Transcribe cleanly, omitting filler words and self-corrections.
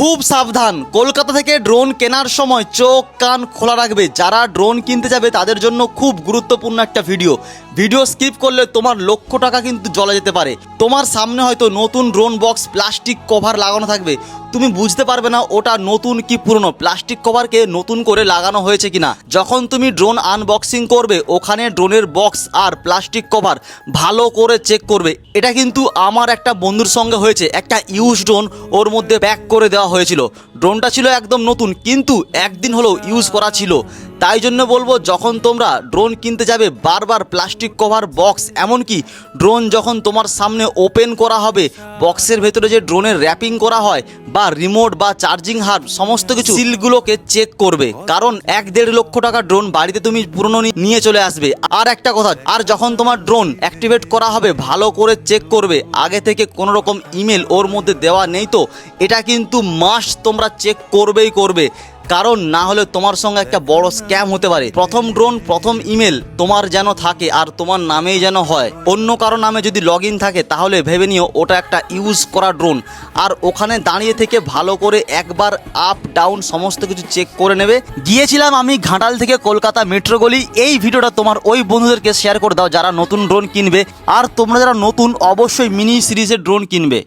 খুব সাবধান, কলকাতা থেকে ড্রোন কেনার সময় চোখ কান খোলা রাখবে। যারা ড্রোন কিনতে যাবে তাদের জন্য খুব গুরুত্বপূর্ণ একটা ভিডিও স্কিপ করলে তোমার লক্ষ টাকা কিন্তু জলে যেতে পারে। তোমার সামনে হয়তো নতুন ড্রোন বক্স প্লাস্টিক কভার লাগানো থাকবে, তুমি বুঝতে পারবে না ওটা নতুন কি পুরনো, প্লাস্টিক কভারকে নতুন করে লাগানো হয়েছে কিনা। যখন তুমি ড্রোন আনবক্সিং করবে ওখানে ড্রোনের বক্স আর প্লাস্টিক কভার ভালো করে চেক করবে। এটা কিন্তু আমার একটা বন্ধুর সঙ্গে হয়েছে। একটা ইউজ ড্রোন ওর মধ্যে প্যাক করে দেওয়া হয়েছিল। ড্রোনটা ছিল একদম নতুন, কিন্তু একদিন হলেও ইউজ করা ছিল। তাই জন্য বলবো, যখন তোমরা ড্রোন কিনতে যাবে বারবার প্লাস্টিক কভার, বক্স, এমনকি ড্রোন যখন তোমার সামনে ওপেন করা হবে বক্সের ভেতরে যে ড্রোনের র্যাপিং করা হয় বা রিমোট বা চার্জিং হাব সমস্ত কিছু সিলগুলোকে চেক করবে। কারণ 1-1.5 লক্ষ টাকা ড্রোন বাড়িতে তুমি পুরনো নিয়ে চলে আসবে। আর একটা কথা, আর যখন তোমার ড্রোন অ্যাক্টিভেট করা হবে ভালো করে চেক করবে আগে থেকে কোনো রকম ইমেল ওর মধ্যে দেওয়া নেই তো। এটা কিন্তু মাস্ট তোমরা চেক করবেই করবে, কারণ না হলে তোমার সঙ্গে একটা বড় স্ক্যাম হতে পারে। প্রথম ড্রোন, প্রথম ইমেল তোমার যেন থাকে আর তোমার নামেই যেন হয়। অন্য কারো নামে যদি লগ ইন থাকে তাহলে ভেবে নিও ওটা একটা ইউজ করা ড্রোন। আর ওখানে দাঁড়িয়ে থেকে ভালো করে একবার আপ ডাউন সমস্ত কিছু চেক করে নেবে। গিয়েছিলাম আমি ঘাটাল থেকে কলকাতা মেট্রো গলি। এই ভিডিওটা তোমার ওই বন্ধুদেরকে শেয়ার করে দাও যারা নতুন ড্রোন কিনবে। আর তোমরা যারা নতুন অবশ্যই মিনি সিরিজের ড্রোন কিনবে।